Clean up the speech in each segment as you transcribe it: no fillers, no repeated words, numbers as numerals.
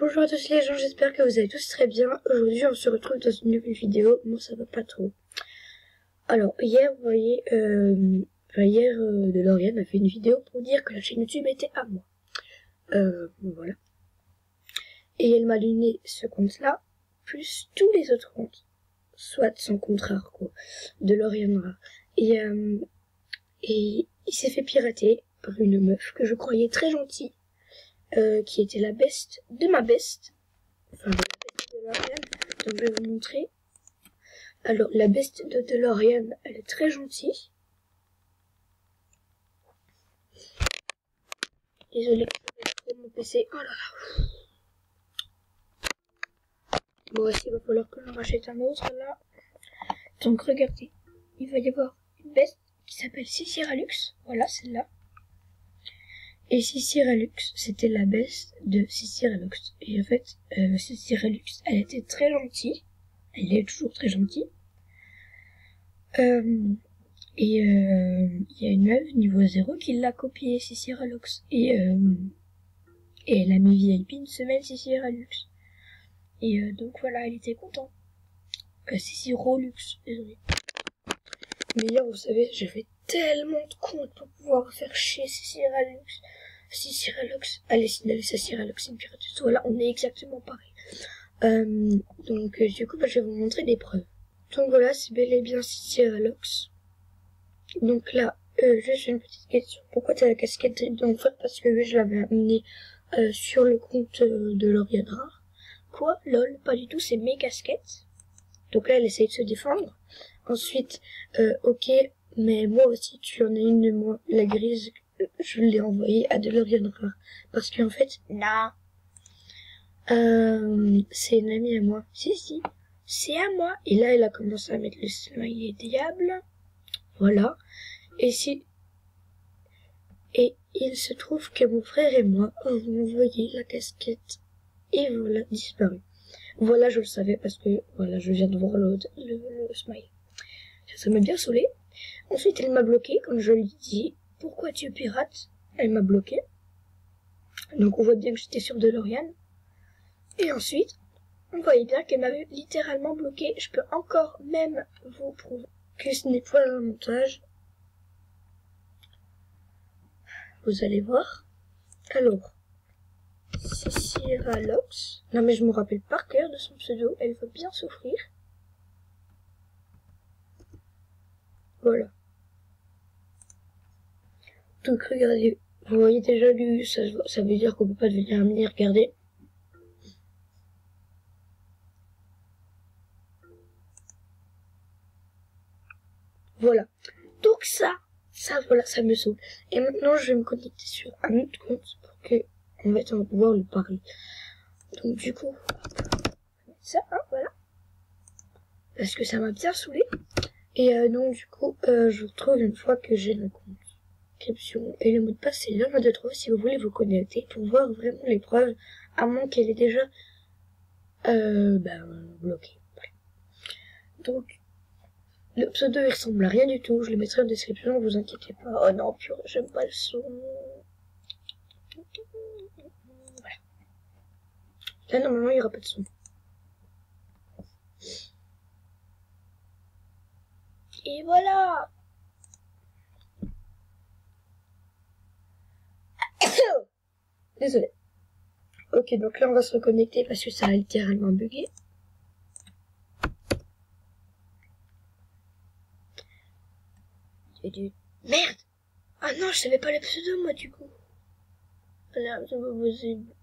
Bonjour à tous les gens, j'espère que vous allez tous très bien. Aujourd'hui on se retrouve dans une nouvelle vidéo. Moi ça va pas trop. Alors hier vous voyez, DeLorean a fait une vidéo pour dire que la chaîne YouTube était à moi. Voilà. Et elle m'a donné ce compte là, plus tous les autres comptes. Soit son compte rare quoi, DeLorean rare. Et il s'est fait pirater par une meuf que je croyais très gentille. Qui était la best de ma best, enfin de la best de DeLorean, donc je vais vous montrer. Alors la best de DeLorean, elle est très gentille. Désolée, je vais mon PC. Oh là là. Bon aussi, il va falloir que j'en rachète un autre là. Donc regardez, il va y avoir une best qui s'appelle Ciciralux, voilà celle-là. Et Ciciralux, c'était la best de Ciciralux. Et en fait, Ciciralux, elle était très gentille. Elle est toujours très gentille. Il y a une meuf niveau 0 qui l'a copié, Ciciralux. Et elle a mis VIP une semaine, Ciciralux. Et donc voilà, elle était contente. Cicirolux, désolé. Mais hier, vous savez, j'ai fait tellement de comptes pour pouvoir faire chier Ciciralux. Ciciralux, allez signaler Ciciralux, c'est une pirate. Voilà, on est exactement pareil. Donc du coup, je vais vous montrer des preuves. Donc voilà, c'est bel et bien Ciciralux. Donc là, juste une petite question. Pourquoi t'as la casquette d'enfer? Parce que je l'avais amenée sur le compte de Lauriane Rare. Quoi? Lol, pas du tout, c'est mes casquettes. Donc là, elle essaye de se défendre. Ensuite, ok, mais moi aussi, tu en as une de moi, la grise. Je l'ai envoyée à de Lauriane Rare. Parce qu'en fait, non. C'est une amie à moi. Si, c'est à moi. Et là, elle a commencé à mettre le smiley diable. Voilà. Et il se trouve que mon frère et moi avons envoyé la casquette. Et voilà, disparu. Voilà, je le savais parce que, voilà, je viens de voir le smile. Ça m'a bien saoulé. Ensuite, elle m'a bloqué quand je lui ai dit, pourquoi tu pirates? Elle m'a bloqué. Donc, on voit bien que j'étais sur DeLorean. Et ensuite, on voyait bien qu'elle m'avait littéralement bloqué. Je peux encore même vous prouver que ce n'est pas un montage. Vous allez voir. Alors, Ciciralux. Non mais je me rappelle par cœur de son pseudo. Elle va bien souffrir. Voilà. Donc regardez. Vous voyez déjà lui, ça veut dire qu'on peut pas devenir ami. Regardez. Voilà. Donc voilà, ça me saoule. Et maintenant, je vais me connecter sur un autre compte pour que, en fait, on va pouvoir lui parler. Donc, du coup, on va mettre ça, hein, voilà. Parce que ça m'a bien saoulé. Et donc, du coup, je vous retrouve une fois que j'ai la conscription. Et le mot de passe, c'est l'un, 1, 2, 3, si vous voulez vous connecter pour voir vraiment les preuves, à moins qu'elle ait déjà, bloqué. Voilà. Donc, le pseudo, il ressemble à rien du tout. Je le mettrai en description, vous inquiétez pas. Oh non, purée, j'aime pas le son. Voilà. Là, normalement, il n'y aura pas de son. Et voilà. Désolé. Ok, donc là, on va se reconnecter parce que ça a littéralement bugué. Merde. Ah non, je savais pas le pseudo, moi, du coup. Là, c'est pas possible.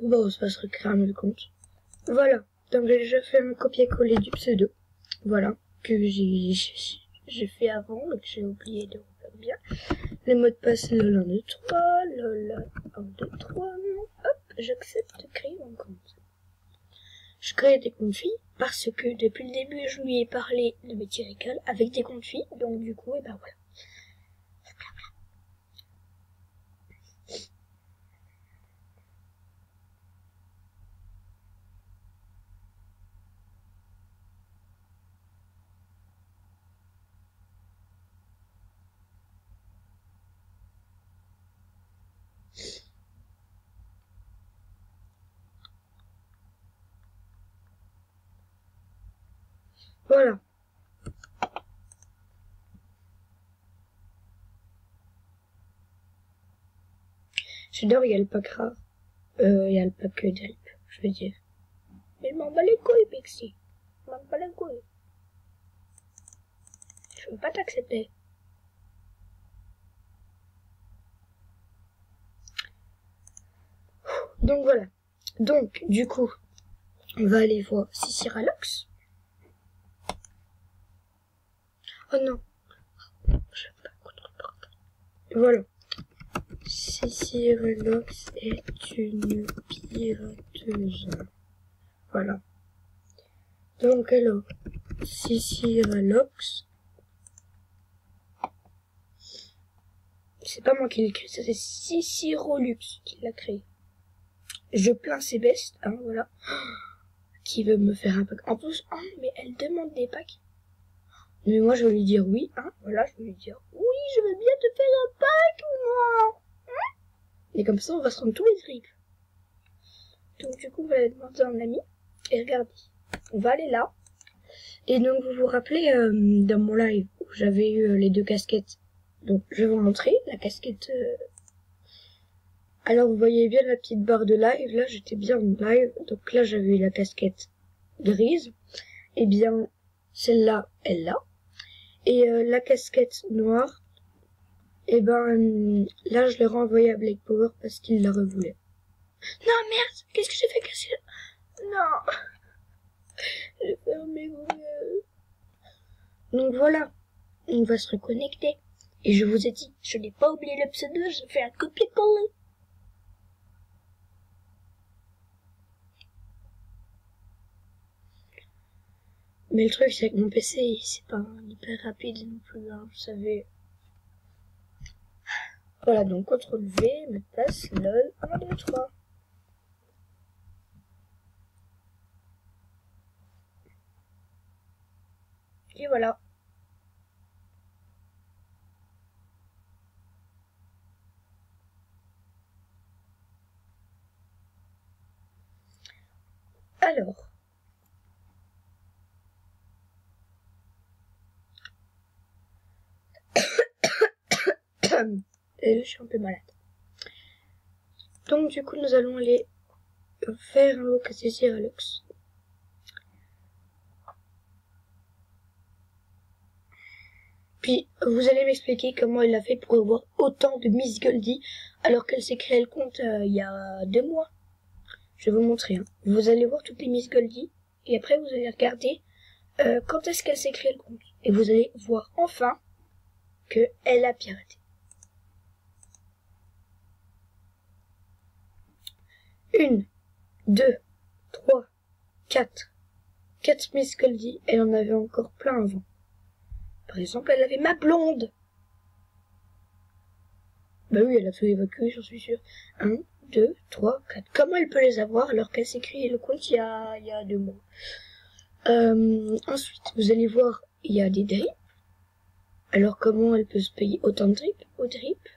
Bon, on se passe recréer le compte. Voilà. Donc, j'ai déjà fait un copier-coller du pseudo. Voilà. Que j'ai fait avant et que j'ai oublié de refaire bien. Le mot de passe, lol 1, 2, 3, lol 1, 2, 3. Hop, j'accepte de créer mon compte. Je crée des comptes filles parce que depuis le début, je lui ai parlé de mes tiricales avec des comptes filles. Donc, du coup, et ben voilà. Voilà. J'adore, il y a le pack rare. Il y a le pack d'help, je veux dire. Mais je m'en bats les couilles, Pixie. Je m'en bats les couilles. Je veux pas t'accepter. Donc voilà. Donc, du coup, on va aller voir Ciciralox. Oh non. Je vais pas contre. Voilà. Ciciralox est une pirateuse. Voilà. Donc alors, Ciciralox. C'est pas moi qui l'ai créé, c'est Cicirolux qui l'a créé. Je plains ses bestes, hein, voilà. Qui veut me faire un pack. En plus, hein, mais elle demande des packs. Mais moi, je vais lui dire oui, hein, voilà, je vais lui dire oui, je veux bien te faire un pack, moi. Hein, et comme ça, on va se rendre tous les tripes. Donc, du coup, on va aller demander un ami. Et regardez, on va aller là. Et donc, vous vous rappelez, dans mon live, où j'avais eu les 2 casquettes. Donc, je vais vous montrer la casquette. Alors, vous voyez bien la petite barre de live. Là, j'étais bien en live. Donc là, j'avais eu la casquette grise. Et bien, celle-là, elle l'a. Et la casquette noire, et ben, là, je l'ai renvoyée à Black Power parce qu'il la revoulait. Non, merde, qu'est-ce que j'ai fait casser? Non. J'ai fermé mon gueule. Donc voilà, on va se reconnecter. Et je vous ai dit, je n'ai pas oublié le pseudo, je fais un copier-coller. Mais le truc, c'est que mon PC, c'est pas hyper rapide non plus, hein, vous savez. Voilà, donc CTRL V, me passe LOL, 1, 2, 3. Et voilà. Alors. Et je suis un peu malade. Donc du coup, nous allons aller faire un look à Ciciralox. Puis, vous allez m'expliquer comment il a fait pour avoir autant de Miss Goldie alors qu'elle s'est créé le compte il y a 2 mois. Je vais vous montrer. Hein. Vous allez voir toutes les Miss Goldie et après vous allez regarder quand est-ce qu'elle s'est créé le compte. Et vous allez voir enfin que elle a piraté. 1, 2, 3, 4. 4 Miss Goldie. Elle en avait encore plein avant. Par exemple, elle avait ma blonde. Bah oui, elle a tout évacué, j'en suis sûre. 1, 2, 3, 4. Comment elle peut les avoir alors qu'elle s'est créé le compte il y a 2 mois? Ensuite, vous allez voir, il y a des drips. Alors comment elle peut se payer autant de drips au drip?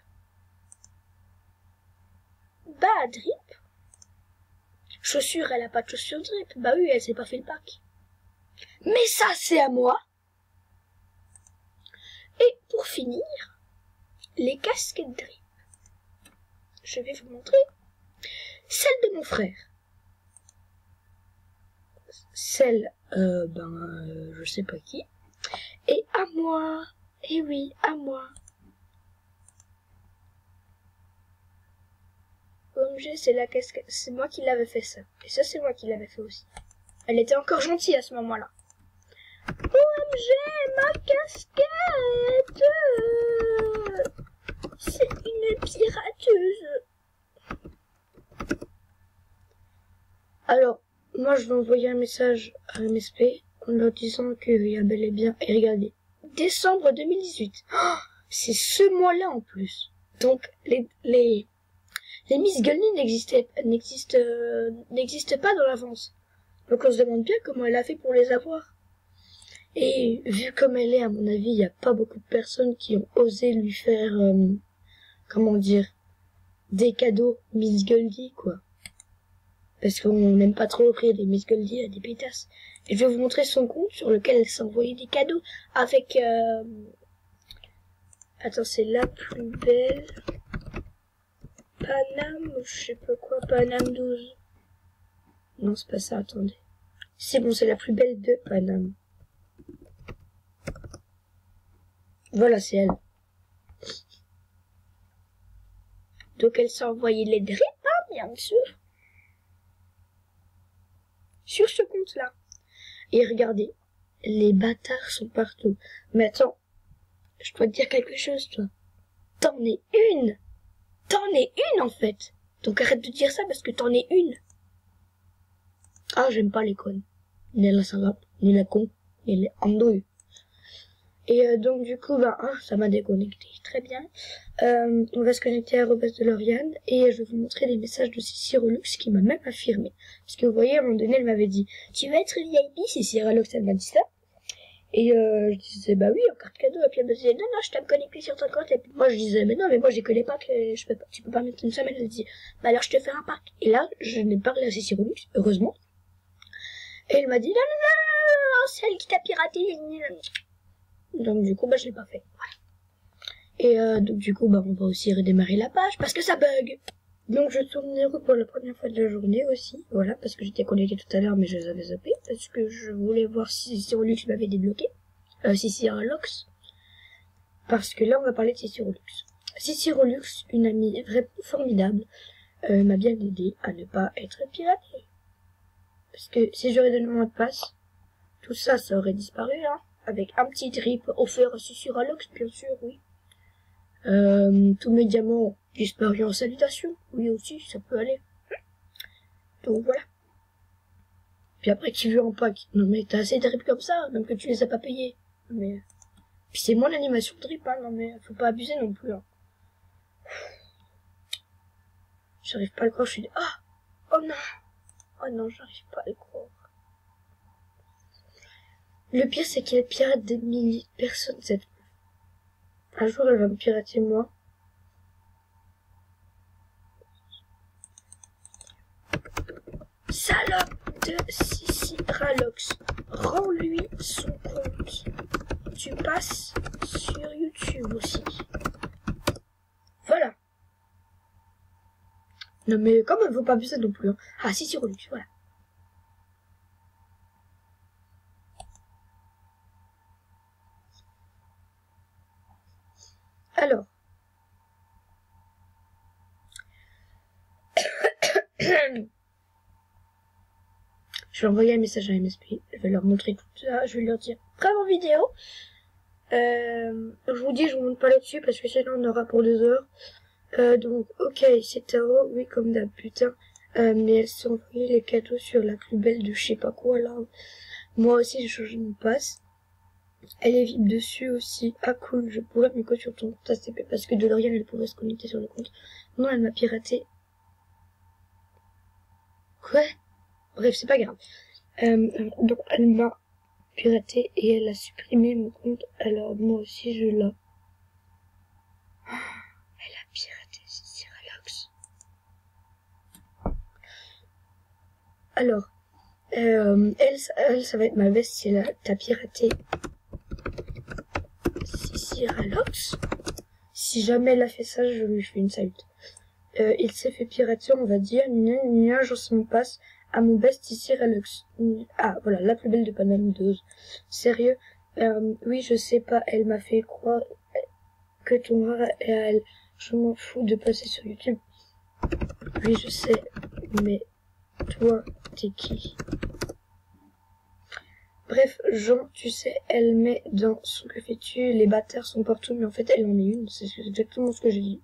Bah, drip. Chaussures, elle a pas de chaussures drip. Bah oui, elle s'est pas fait le pack. Mais ça, c'est à moi. Et pour finir, les casquettes drip. Je vais vous montrer. Celle de mon frère. Celle, je sais pas qui. Et à moi. Et oui, à moi. OMG, c'est la casquette. C'est moi qui l'avais fait ça. Et ça, c'est moi qui l'avais fait aussi. Elle était encore gentille à ce moment-là. OMG, ma casquette! C'est une pirateuse. Alors, moi, je vais envoyer un message à MSP en leur disant qu'il y a bel et bien... Et regardez, décembre 2018. Oh, c'est ce mois-là en plus. Donc, les Miss Goldie n'existent pas dans l'avance. Donc on se demande bien comment elle a fait pour les avoir. Et vu comme elle est, à mon avis, il n'y a pas beaucoup de personnes qui ont osé lui faire, des cadeaux Miss Goldie, quoi. Parce qu'on n'aime pas trop offrir des Miss Goldie à des pétasses. Et je vais vous montrer son compte sur lequel elle s'est envoyé des cadeaux avec... Attends, c'est la plus belle... Paname, je sais pas quoi, Paname 12. Non, c'est pas ça, attendez. C'est bon, c'est la plus belle de Paname. Voilà, c'est elle. Donc elle s'est envoyé les drips, hein, bien sûr. Sur ce compte-là. Et regardez, les bâtards sont partout. Mais attends, je dois te dire quelque chose, toi. T'en es une. T'en es une, en fait. Donc arrête de dire ça parce que t'en es une. Ah, j'aime pas les connes. Ni la salope, ni la con, ni les andouilles. Et donc du coup, ça m'a déconnecté. Très bien. On va se connecter à @DeLorean et je vais vous montrer des messages de Sissi Relux qui m'a même affirmé. Parce que vous voyez, à un moment donné, elle m'avait dit « Tu veux être VIP ?» Sissi Relux, elle m'a dit ça. Et je disais « Bah oui, en carte cadeau. » Et puis elle me disait « Non, non, je t'ai connecté sur ton compte. » Et puis moi, je disais « Mais non, mais moi, j'ai que les packs. Tu peux pas mettre une semaine. » Elle dit « Bah alors, je te fais un pack. » Et là, je n'ai pas parlé à Sissi Relux, heureusement. Et elle m'a dit « Non, non, non, non, c'est elle qui t'a piraté. » Donc du coup, je l'ai pas fait. Voilà. Et donc du coup, on va aussi redémarrer la page parce que ça bug. Donc je tourne les roues pour la première fois de la journée aussi. Voilà, parce que j'étais connecté tout à l'heure, mais je les avais zappés parce que je voulais voir si Sissi m'avait débloqué. Sissi Relux. Parce que là, on va parler de Sissi Relux. Sissi Relux, une amie vraiment formidable, m'a bien aidé à ne pas être piratée. Parce que si j'aurais donné mon mot de passe, tout ça, ça aurait disparu, hein. Avec un petit drip offert à Sissi Relux, bien sûr, oui. Tous mes diamants disparus en salutation, oui aussi, ça peut aller. Donc voilà. Puis après, qui veut en pack? Non mais t'as assez de drip comme ça, même que tu les as pas payés. Mais puis c'est mon animation de drip, hein, non mais faut pas abuser non plus. Hein. J'arrive pas à le croire, je suis... Oh non, j'arrive pas à le croire. Le pire, c'est qu'elle pirate des milliers de personnes, cette... Un jour, elle va me pirater, moi. Salope de Sissi Relux, rends-lui son compte. Tu passes sur YouTube aussi. Voilà. Non mais quand même, faut pas abuser non plus. Hein. Ah, Sissi Relux, voilà. Alors. Je vais envoyer un message à MSP. Je vais leur montrer tout ça. Je vais leur dire bravo vidéo. Je vous dis, je vous montre pas là-dessus parce que sinon on aura pour 2 heures. Donc, ok, c'est Tao. Oui, comme d'hab, putain. Mais elles sont envoyées les cadeaux sur la plus belle de je sais pas quoi là. Moi aussi, j'ai changé mon passe. Elle est VIP dessus aussi. Ah cool, je pourrais me coller sur ton compte ACP parce que DeLorean elle pourrait se connecter sur le compte. Non, elle m'a piraté. Quoi? Bref, c'est pas grave. Donc elle m'a piraté et elle a supprimé mon compte. Alors moi aussi je l'ai. Elle a piraté Sissi Relux. Alors, elle, ça va être ma veste si elle t'a piraté Sissi Relux. Si jamais elle a fait ça, je lui fais une salute. Il s'est fait pirater, on va dire. J'en sais mon passe à mon best Sissi Relux. Ah, voilà, la plus belle de Paname 12. Sérieux, oui, je sais pas, elle m'a fait croire que ton rare est à elle. Je m'en fous de passer sur YouTube. Oui, je sais, mais toi, t'es qui? Bref, Jean, tu sais, elle met dans son que fais-tu, les bâtards sont partout, mais en fait, elle en est une, c'est exactement ce que j'ai dit.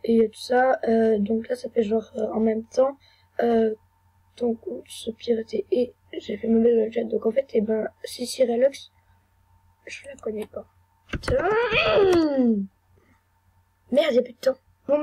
Et tout ça, donc là, ça fait genre, en même temps, ton compte se pirater, et j'ai fait mauvais dans le chat, donc en fait, Sissi Relux, je la connais pas. Merde, y'a plus de temps. Bon